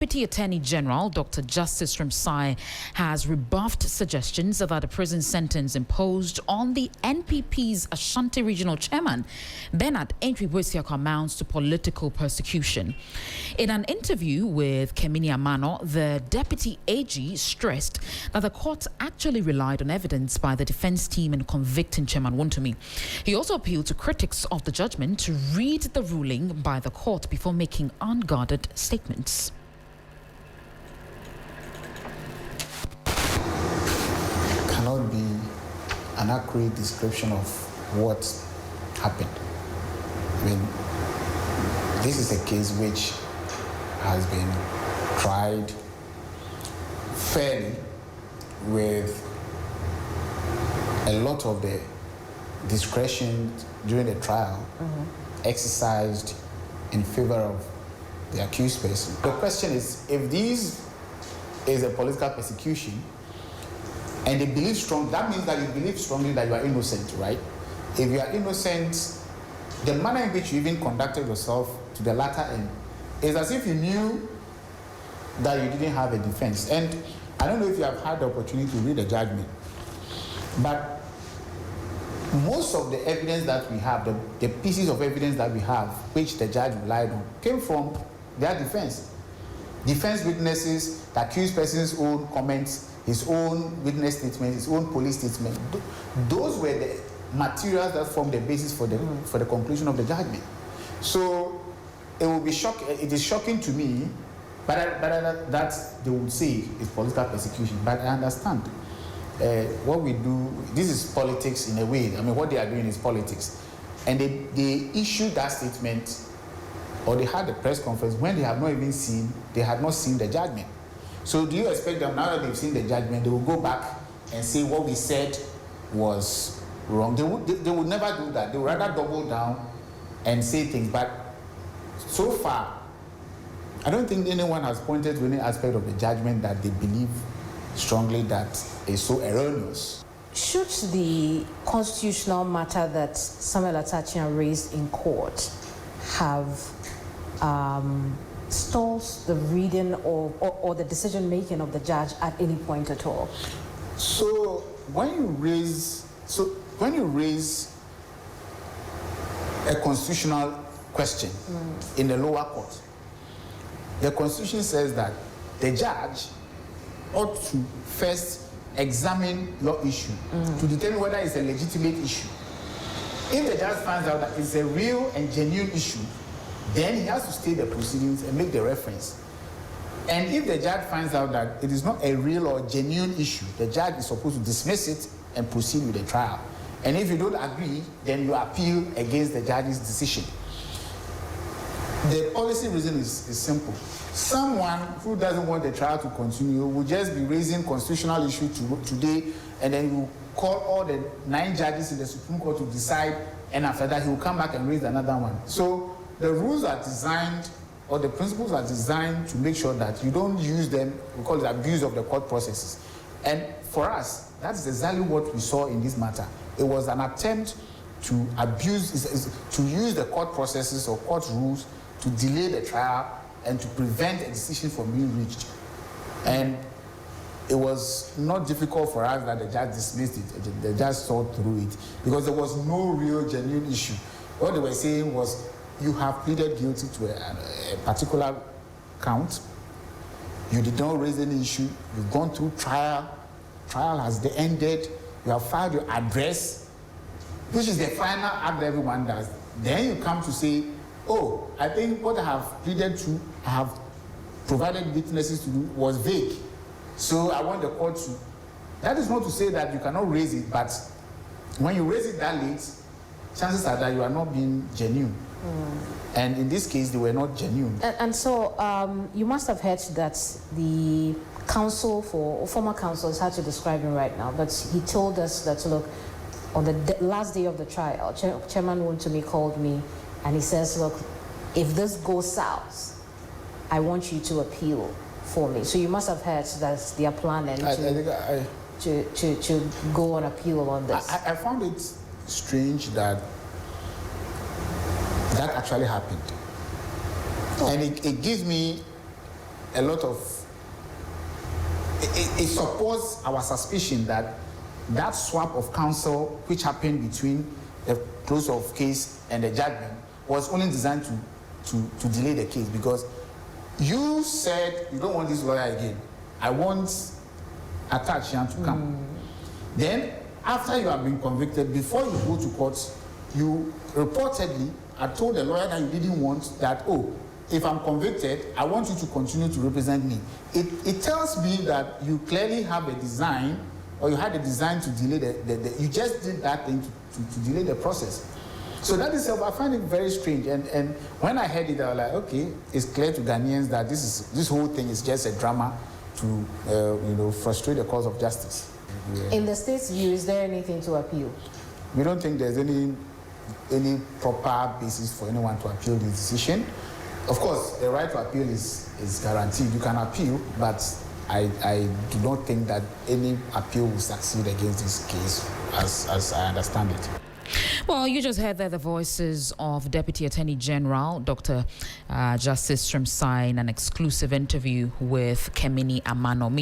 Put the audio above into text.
Deputy Attorney General Dr. Justice Srem-Sai has rebuffed suggestions that the prison sentence imposed on the NPP's Ashanti Regional Chairman Bernard Entry-Bosiako amounts to political persecution. In an interview with Kemini Amano, the Deputy AG stressed that the court actually relied on evidence by the defense team in convicting Chairman Wontumi. He also appealed to critics of the judgment to read the ruling by the court before making unguarded statements. Cannot be an accurate description of what happened. I mean, this is a case which has been tried fairly with a lot of the discretion during the trial exercised in favor of the accused person. The question is, if this is a political persecution, and they believe strong, that means that you believe strongly that you are innocent, right? If you are innocent, the manner in which you even conducted yourself to the latter end is as if you knew that you didn't have a defense. And I don't know if you have had the opportunity to read the judgment, but most of the evidence that we have, the pieces of evidence that we have, which the judge relied on, came from their defense. Defense witnesses, the accused person's own comments, his own witness statement, his own police statement. Those were the materials that formed the basis for the conclusion of the judgment. So it will be shocking. It is shocking to me, but that they would say is political persecution. But I understand what we do. This is politics in a way. I mean, what they are doing is politics, and they issued that statement, or they had a press conference when they have not even seen. They had not seen the judgment. So do you expect them, now that they've seen the judgment, they will go back and say what we said was wrong? They would never do that. They would rather double down and say things. But so far, I don't think anyone has pointed to any aspect of the judgment that they believe strongly that is so erroneous. Should the constitutional matter that Samuel Atachian raised in court have stalls the reading or the decision-making of the judge at any point at all? So when you raise a constitutional question in the lower court, the Constitution says that the judge ought to first examine your issue to determine whether it's a legitimate issue. If the judge finds out that it's a real and genuine issue, then he has to stay the proceedings and make the reference. And if the judge finds out that it is not a real or genuine issue, the judge is supposed to dismiss it and proceed with the trial. And if you don't agree, then you appeal against the judge's decision. The policy reason is simple. Someone who doesn't want the trial to continue will just be raising constitutional issue today, and then will call all the 9 judges in the Supreme Court to decide, and after that he will come back and raise another one. So the rules are designed, or the principles are designed to make sure that you don't use them, we call it abuse of the court processes. And for us, that's exactly what we saw in this matter. It was an attempt to abuse, to use the court processes or court rules to delay the trial and to prevent a decision from being reached. And it was not difficult for us that the judge dismissed it. The judge saw through it because there was no real genuine issue. What they were saying was, you have pleaded guilty to a particular count. You did not raise any issue. You've gone through trial. Trial has ended. You have filed your address, which is the final act that everyone does. Then you come to say, oh, I think what I have pleaded to, I have provided witnesses to do was vague. So I want the court to. That is not to say that you cannot raise it, but when you raise it that late, chances are that you are not being genuine. And in this case, they were not genuine. And so you must have heard that the counsel former counsel is hard to describe him right now, but he told us that, look, on the last day of the trial, Chairman Wontumi called me and he says, look, if this goes south, I want you to appeal for me. So you must have heard that they are planning to go on appeal on this. I found it strange that that actually happened. And it gives me a lot of, it supports our suspicion that that swap of counsel which happened between the close of case and the judgment was only designed to delay the case, because you said you don't want this lawyer again. I want Atachian to come. Then, after you have been convicted, before you go to court, you reportedly had told the lawyer that you didn't want that, oh, if I'm convicted, I want you to continue to represent me. It tells me that you clearly have a design, or you had a design to delay you just did that thing to delay the process. So that itself, I find it very strange. And when I heard it, I was like, okay, it's clear to Ghanaians that this whole thing is just a drama to frustrate the cause of justice. Yeah. In the state's view, is there anything to appeal? We don't think there's any proper basis for anyone to appeal this decision. Of course, the right to appeal is guaranteed. You can appeal, but I do not think that any appeal will succeed against this case, as I understand it. Well, you just heard there the voices of Deputy Attorney General Dr. Justice Srem-Sa in an exclusive interview with Kemini Amano.